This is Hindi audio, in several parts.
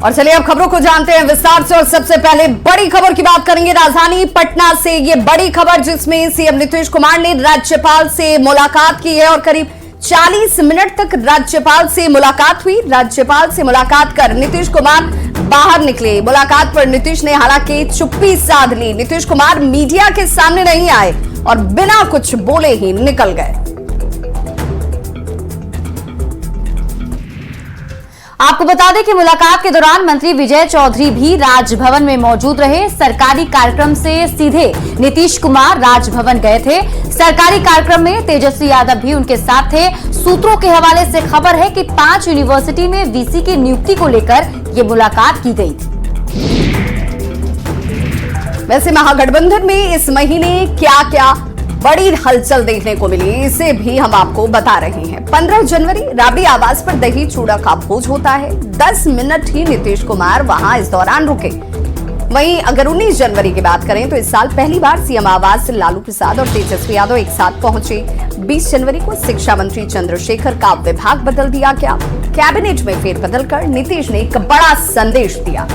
और चलिए अब खबरों को जानते हैं विस्तार से। और सबसे पहले बड़ी खबर की बात करेंगे राजधानी पटना से। ये बड़ी खबर जिसमें सीएम नीतीश कुमार ने राज्यपाल से मुलाकात की है और करीब 40 मिनट तक राज्यपाल से मुलाकात हुई। राज्यपाल से मुलाकात कर नीतीश कुमार बाहर निकले। मुलाकात पर नीतीश ने हालांकि चुप्पी साध ली। नीतीश कुमार मीडिया के सामने नहीं आए और बिना कुछ बोले ही निकल गए। आपको बता दें कि मुलाकात के दौरान मंत्री विजय चौधरी भी राजभवन में मौजूद रहे। सरकारी कार्यक्रम से सीधे नीतीश कुमार राजभवन गए थे। सरकारी कार्यक्रम में तेजस्वी यादव भी उनके साथ थे। सूत्रों के हवाले से खबर है कि 5 यूनिवर्सिटी में वीसी की नियुक्ति को लेकर ये मुलाकात की गई थी। वैसे महागठबंधन में इस महीने क्या क्या बड़ी हलचल देखने को मिली, इसे भी हम आपको बता रहे हैं। 15 जनवरी राबड़ी आवास पर दही चूड़ा का भोज होता है। 10 मिनट ही नीतीश कुमार वहां इस दौरान रुके। वहीं अगर 19 जनवरी की बात करें तो इस साल पहली बार सीएम आवास से लालू प्रसाद और तेजस्वी यादव एक साथ पहुंचे। 20 जनवरी को शिक्षा मंत्री चंद्रशेखर का विभाग बदल दिया गया। कैबिनेट में फेरबदल कर नीतीश ने एक बड़ा संदेश दिया।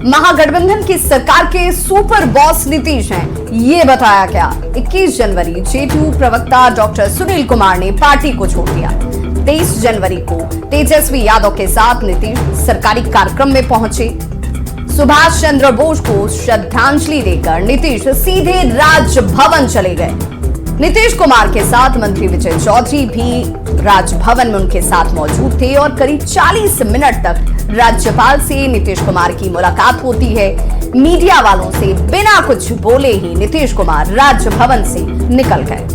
महागठबंधन की सरकार के सुपर बॉस नीतीश हैं, ये बताया गया। 21 जनवरी जेडीयू प्रवक्ता डॉक्टर सुनील कुमार ने पार्टी को छोड़ दिया। 23 जनवरी को तेजस्वी यादव के साथ नीतीश सरकारी कार्यक्रम में पहुंचे। सुभाष चंद्र बोस को श्रद्धांजलि देकर नीतीश सीधे राजभवन चले गए। नीतीश कुमार के साथ मंत्री विजय चौधरी भी राजभवन में उनके साथ मौजूद थे और करीब 40 मिनट तक राज्यपाल से नीतीश कुमार की मुलाकात होती है। मीडिया वालों से बिना कुछ बोले ही नीतीश कुमार राजभवन से निकल गए।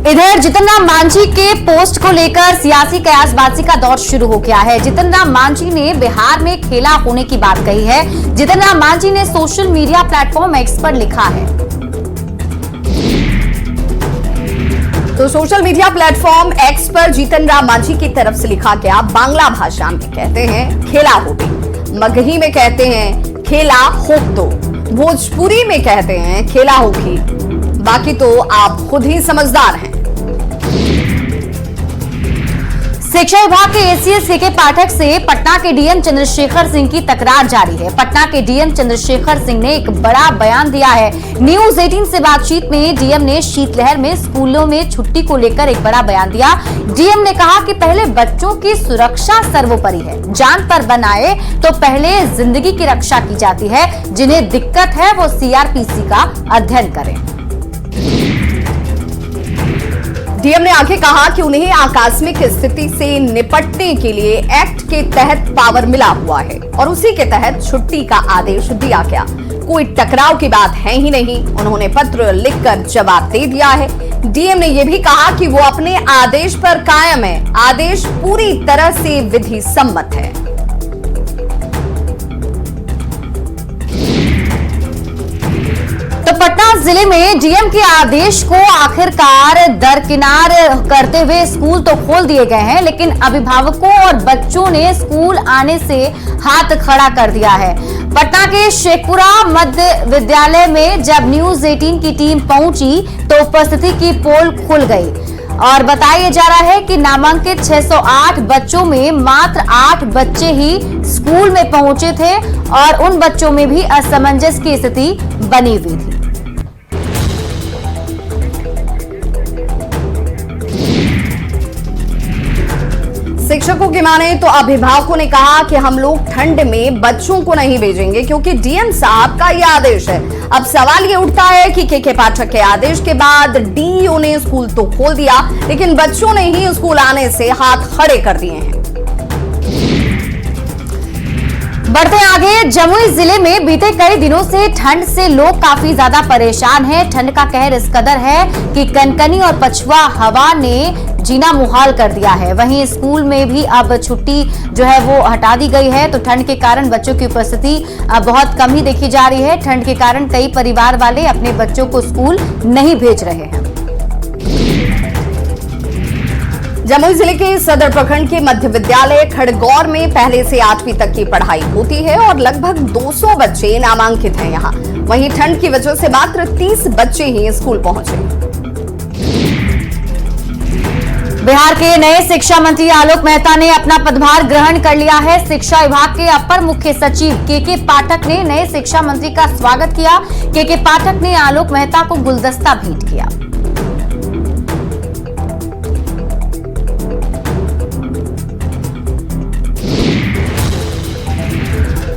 इधर जितन राम मांझी के पोस्ट को लेकर सियासी कयासबाजी का दौर शुरू हो गया है। जितन राम मांझी ने बिहार में खेला होने की बात कही है। जितन राम मांझी ने सोशल मीडिया प्लेटफॉर्म एक्स पर लिखा है। तो सोशल मीडिया प्लेटफॉर्म एक्स पर जीतन राम मांझी की तरफ से लिखा गया। बांग्ला भाषा में कहते हैं खेला होबे, मगही में कहते हैं खेला होक दो, भोजपुरी में कहते हैं खेला होगी, बाकी तो आप खुद ही समझदार हैं। शिक्षा विभाग के एसीएस के पाठक से पटना के डीएम चंद्रशेखर सिंह की तकरार जारी है। पटना के डीएम चंद्रशेखर सिंह ने एक बड़ा बयान दिया है। न्यूज 18 से बातचीत में डीएम ने शीतलहर में स्कूलों में छुट्टी को लेकर एक बड़ा बयान दिया। डीएम ने कहा कि पहले बच्चों की सुरक्षा सर्वोपरि है। जान पर बनाए तो पहले जिंदगी की रक्षा की जाती है। जिन्हें दिक्कत है वो सीआरपीसी का अध्ययन करें। डीएम ने आगे कहा कि उन्हें आकस्मिक स्थिति से निपटने के लिए एक्ट के तहत पावर मिला हुआ है और उसी के तहत छुट्टी का आदेश दिया गया। कोई टकराव की बात है ही नहीं। उन्होंने पत्र लिखकर जवाब दे दिया है। डीएम ने यह भी कहा कि वो अपने आदेश पर कायम है। आदेश पूरी तरह से विधि सम्मत है। तो पटना जिले में डीएम के आदेश को आखिरकार दरकिनार करते हुए स्कूल तो खोल दिए गए हैं, लेकिन अभिभावकों और बच्चों ने स्कूल आने से हाथ खड़ा कर दिया है। पटना के शेखपुरा मध्य विद्यालय में जब न्यूज 18 की टीम पहुंची तो उपस्थिति की पोल खुल गई और बताया जा रहा है कि नामांकित 608 बच्चों में मात्र 8 बच्चे ही स्कूल में पहुंचे थे और उन बच्चों में भी असमंजस की स्थिति बनी हुई थी। शिक्षकों की माने तो अभिभावकों ने कहा कि हम लोग ठंड में बच्चों को नहीं भेजेंगे क्योंकि डीएम साहब का यह आदेश है। अब सवाल ये उठता है कि के पाठक के आदेश के बाद डीईओ ने स्कूल तो खोल दिया, लेकिन बच्चों ने ही स्कूल आने से हाथ खड़े कर दिए हैं। बढ़ते आगे, जमुई जिले में बीते कई दिनों से ठंड से लोग काफी ज्यादा परेशान हैं। ठंड का कहर इस कदर है कि कनकनी और पछुआ हवा ने जीना मुहाल कर दिया है। वहीं स्कूल में भी अब छुट्टी जो है वो हटा दी गई है। तो ठंड के कारण बच्चों की उपस्थिति अब बहुत कम ही देखी जा रही है। ठंड के कारण कई परिवार वाले अपने बच्चों को स्कूल नहीं भेज रहे हैं। जमुई जिले के सदर प्रखंड के मध्य विद्यालय खड़गौर में पहले से 8वीं तक की पढ़ाई होती है और लगभग 200 बच्चे नामांकित हैं यहाँ। वहीं ठंड की वजह से मात्र 30 बच्चे ही स्कूल पहुंचे। बिहार के नए शिक्षा मंत्री आलोक मेहता ने अपना पदभार ग्रहण कर लिया है। शिक्षा विभाग के अपर मुख्य सचिव के पाठक ने नए शिक्षा मंत्री का स्वागत किया। के पाठक ने आलोक मेहता को गुलदस्ता भेंट किया।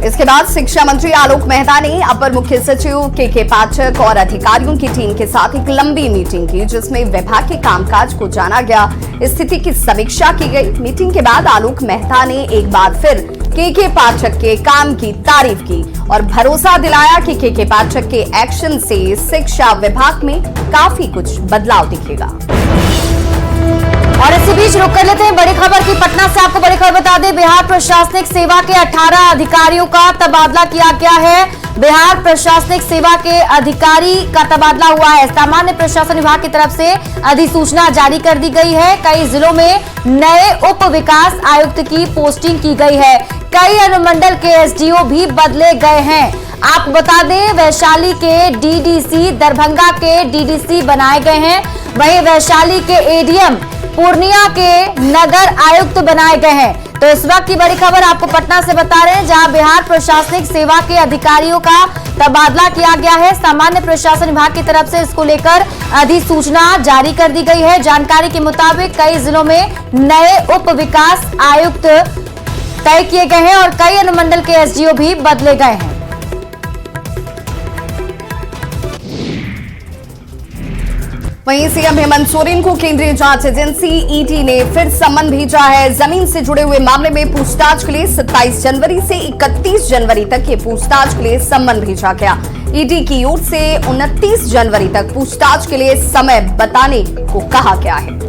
इसके बाद शिक्षा मंत्री आलोक मेहता ने अपर मुख्य सचिव के पाठक और अधिकारियों की टीम के साथ एक लंबी मीटिंग की, जिसमें विभाग के कामकाज को जाना गया, स्थिति की समीक्षा की गई। मीटिंग के बाद आलोक मेहता ने एक बार फिर के पाठक के काम की तारीफ की और भरोसा दिलाया कि के पाठक के एक्शन से शिक्षा विभाग में काफी कुछ बदलाव दिखेगा। और इसी बीच रुक कर लेते हैं बड़ी खबर की। पटना से आपको बड़ी खबर बता दें, बिहार प्रशासनिक सेवा के 18 अधिकारियों का तबादला किया गया है। बिहार प्रशासनिक सेवा के अधिकारी का तबादला हुआ है। सामान्य प्रशासन विभाग की तरफ से अधिसूचना जारी कर दी गई है। कई जिलों में नए उप विकास आयुक्त की पोस्टिंग की गई है। कई अनुमंडल के एसडीओ भी बदले गए हैं। आपको बता दें, वैशाली के डीडीसी, दरभंगा के डीडीसी बनाए गए हैं। वहीं वैशाली के एडीएम, पूर्णिया के नगर आयुक्त बनाए गए हैं। तो इस वक्त की बड़ी खबर आपको पटना से बता रहे हैं, जहां बिहार प्रशासनिक सेवा के अधिकारियों का तबादला किया गया है। सामान्य प्रशासन विभाग की तरफ से इसको लेकर अधिसूचना जारी कर दी गई है। जानकारी के मुताबिक कई जिलों में नए उप विकास आयुक्त तय किए गए हैं और कई अनुमंडल के एसडीओ भी बदले गए हैं। वहीं सीएम हेमंत सोरेन को केंद्रीय जांच एजेंसी ईडी ने फिर सम्मन भेजा है। जमीन से जुड़े हुए मामले में पूछताछ के लिए 27 जनवरी से 31 जनवरी तक ये पूछताछ के लिए सम्मन भेजा गया। ईडी की ओर से 29 जनवरी तक पूछताछ के लिए समय बताने को कहा गया है।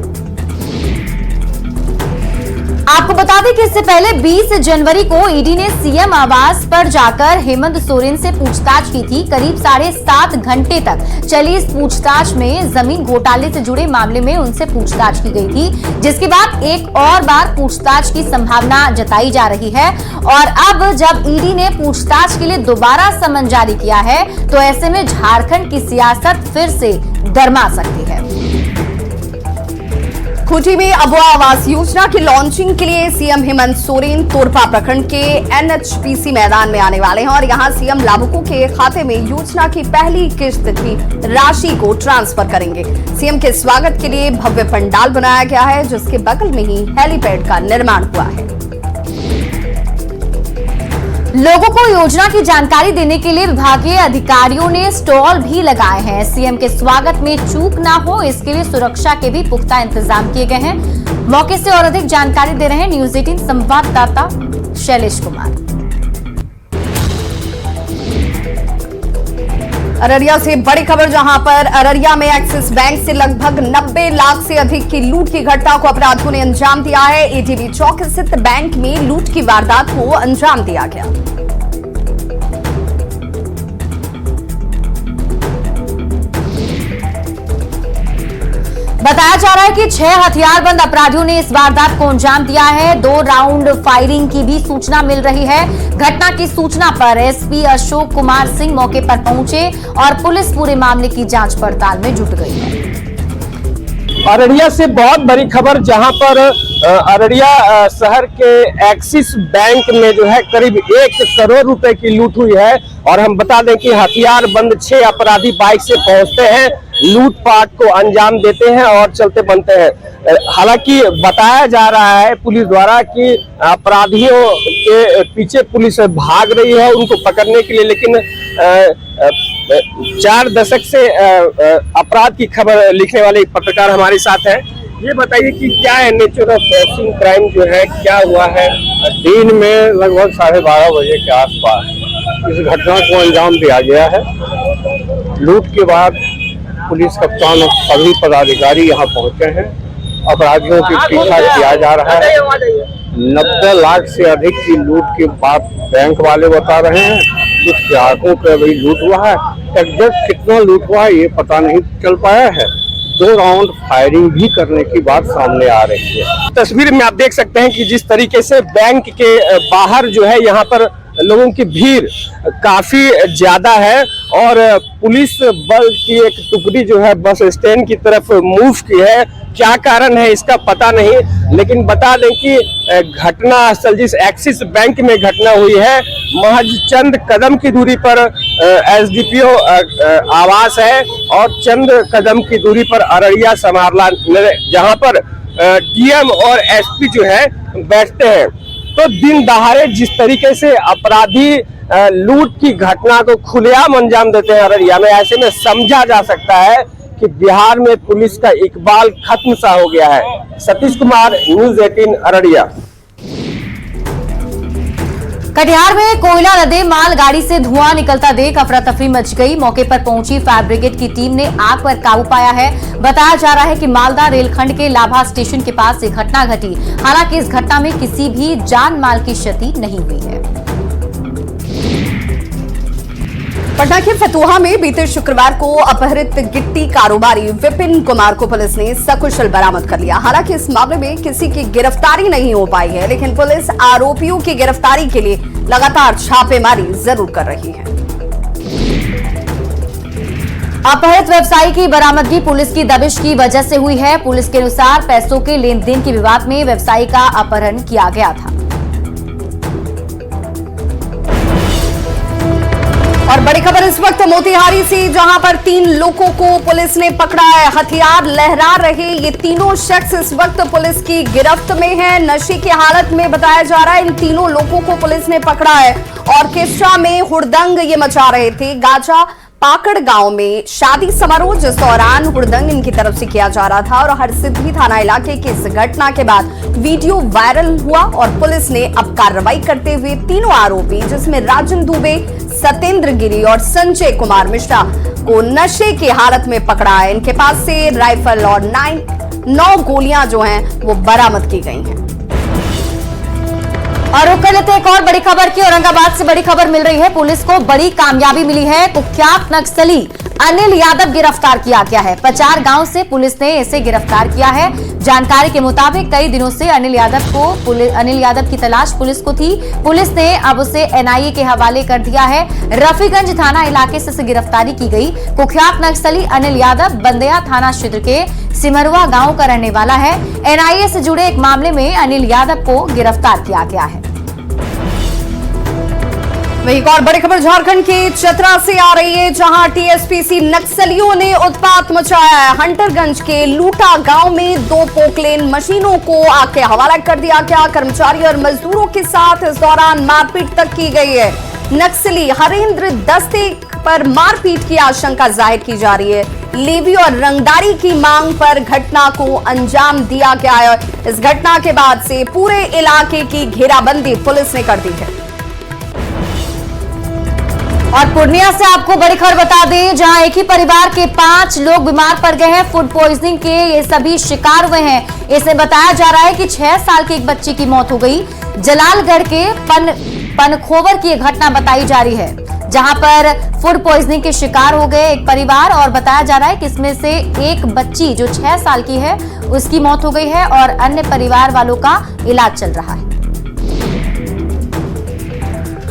आपको बता दें कि इससे पहले 20 जनवरी को ईडी ने सीएम आवास पर जाकर हेमंत सोरेन से पूछताछ की थी। करीब 7.5 घंटे तक चली इस पूछताछ में जमीन घोटाले से जुड़े मामले में उनसे पूछताछ की गई थी, जिसके बाद एक और बार पूछताछ की संभावना जताई जा रही है। और अब जब ईडी ने पूछताछ के लिए दोबारा सम्मन जारी किया है, तो ऐसे में झारखंड की सियासत फिर से गरमा सकती है। खूंटी में अबुआ आवास योजना की लॉन्चिंग के लिए सीएम हेमंत सोरेन तोरपा प्रखंड के एनएचपीसी मैदान में आने वाले हैं और यहां सीएम लाभुकों के खाते में योजना की पहली किस्त की राशि को ट्रांसफर करेंगे। सीएम के स्वागत के लिए भव्य पंडाल बनाया गया है, जिसके बगल में ही हेलीपैड का निर्माण हुआ है। लोगों को योजना की जानकारी देने के लिए विभागीय अधिकारियों ने स्टॉल भी लगाए हैं। सीएम के स्वागत में चूक ना हो, इसके लिए सुरक्षा के भी पुख्ता इंतजाम किए गए हैं। मौके से और अधिक जानकारी दे रहे हैं न्यूज 18 संवाददाता शैलेश कुमार। अररिया से बड़ी खबर, जहां पर अररिया में एक्सिस बैंक से लगभग 90 लाख से अधिक की लूट की घटना को अपराधियों ने अंजाम दिया है। एटीबी चौक स्थित बैंक में लूट की वारदात को अंजाम दिया गया। बताया जा रहा है कि 6 हथियारबंद अपराधियों ने इस वारदात को अंजाम दिया है। 2 राउंड फायरिंग की भी सूचना मिल रही है। घटना की सूचना पर एसपी अशोक कुमार सिंह मौके पर पहुंचे और पुलिस पूरे मामले की जांच पड़ताल में जुट गई है। अररिया से बहुत बड़ी खबर, जहां पर अररिया शहर के एक्सिस बैंक में जो है करीब 1 करोड़ रुपए की लूट हुई है। और हम बता दें कि हथियारबंद 6 अपराधी बाइक से पहुंचते हैं, लूटपाट को अंजाम देते हैं और चलते बनते हैं। हालांकि बताया जा रहा है पुलिस द्वारा कि अपराधियों के पीछे पुलिस भाग रही है उनको पकड़ने के लिए, लेकिन 4 दशक से अपराध की खबर लिखने वाले एक पत्रकार हमारे साथ हैं। ये बताइए कि क्या है नेचर ऑफ क्राइम जो है, क्या हुआ है? दिन में लगभग 12:30 बजे के आसपास इस घटना को अंजाम दिया गया है। लूट के बाद पुलिस कप्तान और सभी पदाधिकारी यहाँ पहुंचे हैं। अपराधियों की पीछा किया जा रहा है। 90 लाख से अधिक की लूट की बात बैंक वाले बता रहे हैं। कुछ ग्राहकों पे भी लूट हुआ है। एग्जैक्ट कितना लूट हुआ है ये पता नहीं चल पाया है। 2 राउंड फायरिंग भी करने की बात सामने आ रही है। तस्वीर में आप देख सकते हैं कि जिस तरीके से बैंक के बाहर जो है यहाँ पर लोगों की भीड़ काफी ज्यादा है और पुलिस बल की एक टुकड़ी जो है बस स्टैंड की तरफ मूव की है। क्या कारण है इसका पता नहीं, लेकिन बता दें कि घटना स्थल जिस एक्सिस बैंक में घटना हुई है महज चंद कदम की दूरी पर एसडीपीओ आवास है और चंद कदम की दूरी पर अररिया समाहरणालय जहां पर डीएम और एसपी जो है बैठते हैं। तो दिन दहाड़े जिस तरीके से अपराधी लूट की घटना को खुलेआम अंजाम देते हैं अररिया में, ऐसे में समझा जा सकता है कि बिहार में पुलिस का इकबाल खत्म सा हो गया है। सतीश कुमार, न्यूज़ 18 अररिया। कटिहार में कोयला लदे मालगाड़ी से धुआं निकलता देख अफरा तफरी मच गई। मौके पर पहुंची फायर ब्रिगेड की टीम ने आग पर काबू पाया है। बताया जा रहा है कि मालदा रेलखंड के लाभा स्टेशन के पास ये घटना घटी। हालांकि इस घटना में किसी भी जान माल की क्षति नहीं हुई है। पटना के फतुहा में बीते शुक्रवार को अपहृत गिट्टी कारोबारी विपिन कुमार को पुलिस ने सकुशल बरामद कर लिया। हालांकि इस मामले में किसी की गिरफ्तारी नहीं हो पाई है, लेकिन पुलिस आरोपियों की गिरफ्तारी के लिए लगातार छापेमारी जरूर कर रही है। अपहृत व्यवसायी की बरामदगी पुलिस की दबिश की वजह से हुई है। पुलिस के अनुसार पैसों के लेन देन के विवाद में व्यवसायी का अपहरण किया गया था। और बड़ी खबर इस वक्त मोतिहारी से, जहां पर 3 लोगों को पुलिस ने पकड़ा है। हथियार लहरा रहे ये तीनों शख्स इस वक्त पुलिस की गिरफ्त में हैं। नशे की हालत में बताया जा रहा है इन तीनों लोगों को पुलिस ने पकड़ा है। ऑर्केस्ट्रा में हुड़दंग ये मचा रहे थे। गाजा पाकड़ गांव में शादी समारोह जिस दौरान हुड़दंग इनकी तरफ से किया जा रहा था और हरसिद्धि थाना इलाके की इस घटना के बाद वीडियो वायरल हुआ और पुलिस ने अब कार्रवाई करते हुए तीनों आरोपी जिसमें राजन दुबे, सत्येंद्र गिरी और संजय कुमार मिश्रा को नशे की हालत में पकड़ा है। इनके पास से राइफल और 9 गोलियां जो हैं वो बरामद की गई हैं। और रुक कर लेते हैं एक और बड़ी खबर की। औरंगाबाद से बड़ी खबर मिल रही है। पुलिस को बड़ी कामयाबी मिली है। कुख्यात नक्सली अनिल यादव गिरफ्तार किया गया है। पचार गांव से पुलिस ने इसे गिरफ्तार किया है। जानकारी के मुताबिक कई दिनों से अनिल यादव की तलाश पुलिस को थी। पुलिस ने अब उसे एनआईए के हवाले कर दिया है। रफीगंज थाना इलाके से इसे गिरफ्तारी की गई। कुख्यात नक्सली अनिल यादव बंदेया थाना क्षेत्र के सिमरुआ गांव का रहने वाला है। एनआईए से जुड़े एक मामले में अनिल यादव को गिरफ्तार किया गया है। वही एक और बड़ी खबर झारखंड के चतरा से आ रही है, जहां टीएसपीसी नक्सलियों ने उत्पात मचाया है। हंटरगंज के लूटा गांव में 2 पोकलेन मशीनों को आग के हवाला कर दिया गया। कर्मचारी और मजदूरों के साथ इस दौरान मारपीट तक की गई है। नक्सली हरेंद्र दस्ते पर मारपीट की आशंका जाहिर की जा रही है। लेवी और रंगदारी की मांग पर घटना को अंजाम दिया गया है। इस घटना के बाद से पूरे इलाके की घेराबंदी पुलिस ने कर दी है। और पूर्णिया से आपको बड़ी खबर बता दें, जहां एक ही परिवार के 5 लोग बीमार पड़ गए हैं। फूड पॉइजनिंग के ये सभी शिकार हुए हैं। इसमें बताया जा रहा है कि 6 साल की एक बच्ची की मौत हो गई। जलालगढ़ के पनखोवर की एक घटना बताई जा रही है, जहां पर फूड पॉइजनिंग के शिकार हो गए एक परिवार। और बताया जा रहा है कि इसमें से एक बच्ची जो 6 साल की है उसकी मौत हो गई है और अन्य परिवार वालों का इलाज चल रहा है।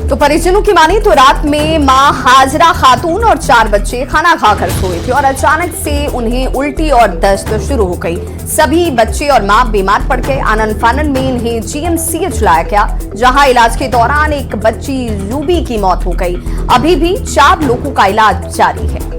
तो परिजनों की माने तो रात में मां हाजरा खातून और 4 बच्चे खाना खाकर सोए थे और अचानक से उन्हें उल्टी और दस्त शुरू हो गई। सभी बच्चे और मां बीमार पड़ गए। आनन फानन में इन्हें जीएमसीएच लाया गया, जहां इलाज के दौरान एक बच्ची रूबी की मौत हो गई। अभी भी 4 लोगों का इलाज जारी है।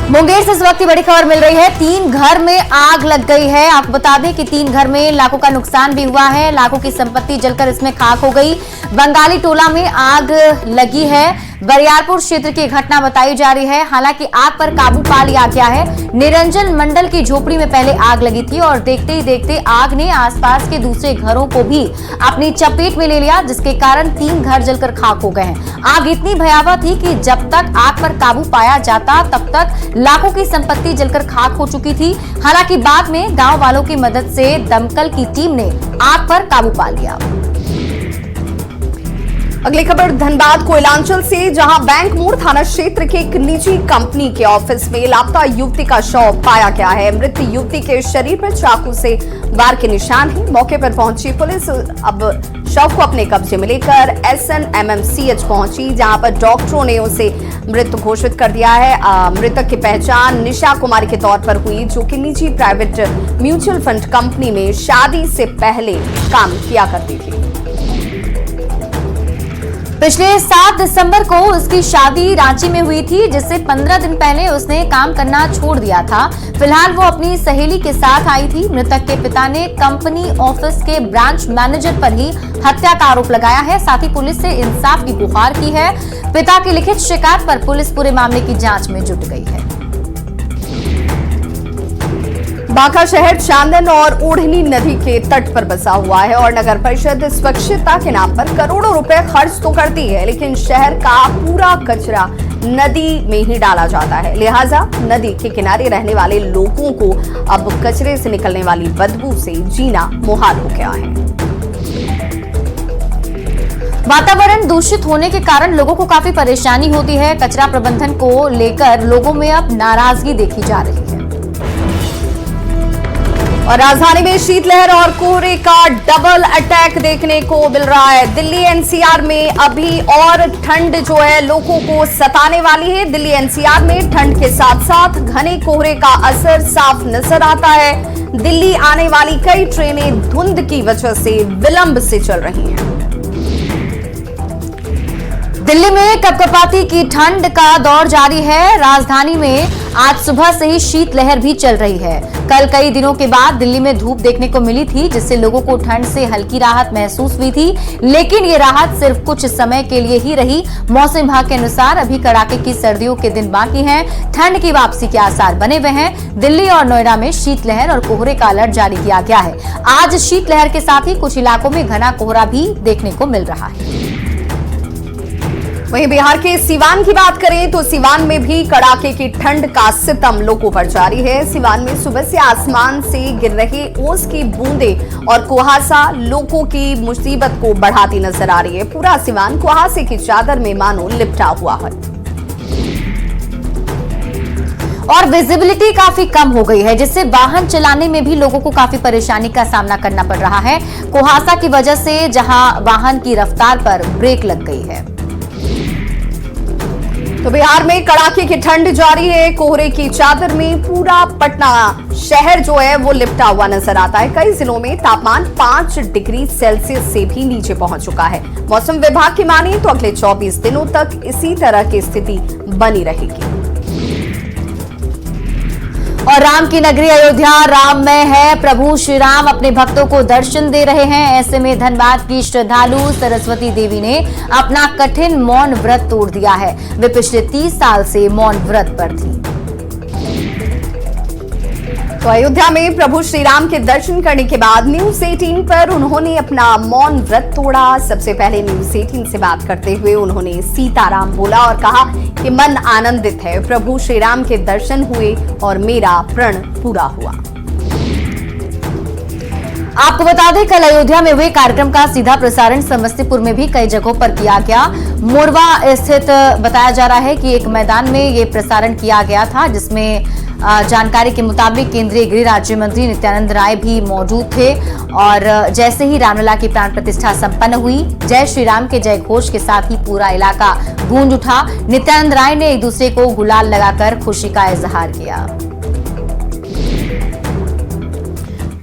मुंगेर से इस वक्त की बड़ी खबर मिल रही है। 3 घर में आग लग गई है। आपको बता दें कि 3 घर में लाखों का नुकसान भी हुआ है। लाखों की संपत्ति जलकर इसमें खाक हो गई। बंगाली टोला में आग लगी है। बरियारपुर क्षेत्र की घटना बताई जा रही है। हालांकि आग पर काबू पा लिया गया है। निरंजन मंडल की झोपड़ी में पहले आग लगी थी और देखते ही देखते आग ने आसपास के दूसरे घरों को भी अपनी चपेट में ले लिया, जिसके कारण 3 घर जलकर खाक हो गए हैं। आग इतनी भयावह थी कि जब तक आग पर काबू पाया जाता तब तक लाखों की संपत्ति जलकर खाक हो चुकी थी। हालांकि बाद में गांव वालों की मदद से दमकल की टीम ने आग पर काबू पा लिया। अगली खबर धनबाद कोयलांचल से, जहां बैंक मोड़ थाना क्षेत्र के एक निजी कंपनी के ऑफिस में लापता युवती का शव पाया गया है। मृत युवती के शरीर पर चाकू से वार के निशान हैं। मौके पर पहुंची पुलिस अब शव को अपने कब्जे में लेकर SNMMCH पहुंची, जहां पर डॉक्टरों ने उसे मृत घोषित कर दिया है। मृतक की पहचान निशा कुमारी के तौर पर हुई, जो कि निजी प्राइवेट म्यूचुअल फंड कंपनी में शादी से पहले काम किया करती थी। पिछले 7 दिसंबर को उसकी शादी रांची में हुई थी, जिससे 15 दिन पहले उसने काम करना छोड़ दिया था। फिलहाल वो अपनी सहेली के साथ आई थी। मृतक के पिता ने कंपनी ऑफिस के ब्रांच मैनेजर पर ही हत्या का आरोप लगाया है। साथ ही पुलिस से इंसाफ की गुहार की है। पिता की लिखित शिकायत पर पुलिस पूरे मामले की जांच में जुट गई है। बांका शहर चांदन और ओढ़नी नदी के तट पर बसा हुआ है और नगर परिषद स्वच्छता के नाम पर करोड़ों रुपए खर्च तो करती है, लेकिन शहर का पूरा कचरा नदी में ही डाला जाता है। लिहाजा नदी के किनारे रहने वाले लोगों को अब कचरे से निकलने वाली बदबू से जीना मुहाल हो गया है। वातावरण दूषित होने के कारण लोगों को काफी परेशानी होती है। कचरा प्रबंधन को लेकर लोगों में अब नाराजगी देखी जा रही है। और राजधानी में शीतलहर और कोहरे का डबल अटैक देखने को मिल रहा है। दिल्ली NCR में अभी और ठंड जो है लोगों को सताने वाली है। दिल्ली NCR में ठंड के साथ साथ घने कोहरे का असर साफ नजर आता है। दिल्ली आने वाली कई ट्रेनें धुंध की वजह से विलंब से चल रही हैं। दिल्ली में कपकपाती की ठंड का दौर जारी है। राजधानी में आज सुबह से ही शीतलहर भी चल रही है। कल कई दिनों के बाद दिल्ली में धूप देखने को मिली थी, जिससे लोगों को ठंड से हल्की राहत महसूस हुई थी, लेकिन ये राहत सिर्फ कुछ समय के लिए ही रही। मौसम विभाग के अनुसार अभी कड़ाके की सर्दियों के दिन बाकी हैं। ठंड की वापसी के आसार बने हुए हैं। दिल्ली और नोएडा में शीतलहर और कोहरे का अलर्ट जारी किया गया है। आज शीतलहर के साथ ही कुछ इलाकों में घना कोहरा भी देखने को मिल रहा है। वहीं बिहार के सिवान की बात करें तो सिवान में भी कड़ाके की ठंड का सितम लोगों पर जारी है। सिवान में सुबह से आसमान से गिर रहे ओस की बूंदें और कुहासा लोगों की मुसीबत को बढ़ाती नजर आ रही है। पूरा सिवान कुहासे की चादर में मानो लिपटा हुआ है और विजिबिलिटी काफी कम हो गई है, जिससे वाहन चलाने में भी लोगों को काफी परेशानी का सामना करना पड़ रहा है। कुहासा की वजह से जहां वाहन की रफ्तार पर ब्रेक लग गई है। तो बिहार में कड़ाके की ठंड जारी है। कोहरे की चादर में पूरा पटना शहर जो है वो लिपटा हुआ नजर आता है। कई जिलों में तापमान 5 डिग्री सेल्सियस से भी नीचे पहुंच चुका है। मौसम विभाग की माने तो अगले 24 दिनों तक इसी तरह की स्थिति बनी रहेगी। और राम की नगरी अयोध्या राममय है। प्रभु श्री राम अपने भक्तों को दर्शन दे रहे हैं। ऐसे में धनबाद की श्रद्धालु सरस्वती देवी ने अपना कठिन मौन व्रत तोड़ दिया है। वे पिछले 30 साल से मौन व्रत पर थी। तो अयोध्या में प्रभु श्री राम के दर्शन करने के बाद न्यूज 18 पर उन्होंने अपना मौन व्रत तोड़ा। सबसे पहले न्यूज 18 से बात करते हुए उन्होंने सीताराम बोला और कहा कि मन आनंदित है। प्रभु श्री राम के दर्शन हुए और मेरा प्रण पूरा हुआ। आपको बता दें, कल अयोध्या में हुए कार्यक्रम का सीधा प्रसारण समस्तीपुर में भी कई जगहों पर किया गया। मोरवा स्थित बताया जा रहा है कि एक मैदान में ये प्रसारण किया गया था, जिसमें जानकारी के मुताबिक केंद्रीय गृह राज्य मंत्री नित्यानंद राय भी मौजूद थे। और जैसे ही रामलला की प्राण प्रतिष्ठा संपन्न हुई, जय श्री राम के जय घोष के साथ ही पूरा इलाका गूंज उठा। नित्यानंद राय ने एक दूसरे को गुलाल लगाकर खुशी का इजहार किया।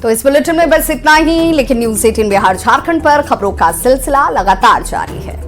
तो इस बुलेटिन में बस इतना ही, लेकिन न्यूज 18 बिहार झारखंड पर खबरों का सिलसिला लगातार जारी है।